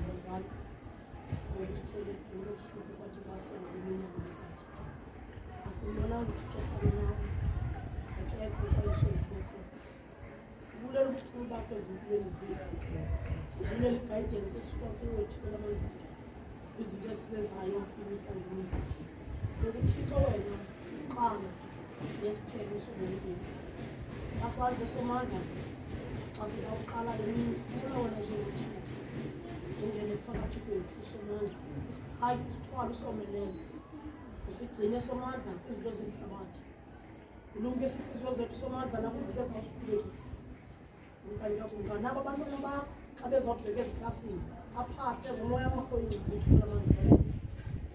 bazali ngokusithole kudinga ubusuku kwathi basemini namhlanje asibonanga ukuthi kufanele akekho kwayisho zibekho sibulela ubukhulu bakho ezimpilweni zethu sibulela i-guidance esuka kuwe thina manje izinto esizenzayo imihla ngemihla ukukhipha wena sisiqala nesiphelo sobumbeni sasandla somandla xa sizawuqala le mini sibona wena njengothi ungene phakathi kwethu somandla hayi isithwalo someleza usigcine somandla izinto zelihlabathi ulumke isihliziyo zethu somandla nakwizinto ezingasikhulekisa ukanti nabo abantwana bakho xa bezawubheka eziklasini aphahle ngomoya wakho ingcibithula mandla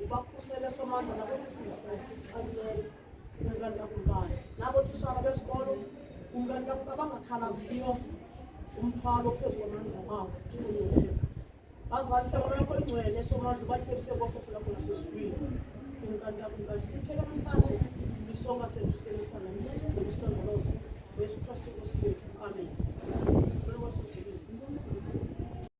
ubakhusele somandla nakwesisifo sisixabileyo umkanti yakumkani nabo tishara besikolo umkanti yakuba bangakhalaziyo umthwalo phezu kwamandla wabo thululeyo bazali semoya wakho ingcwele somandla ubathethise kofofula khona sesiswini umkanti yakumkani sipheke namhlanje isonga sethu semihla namihla sigcine isilondolozo Yesu Kristu Nkosi yethu amen.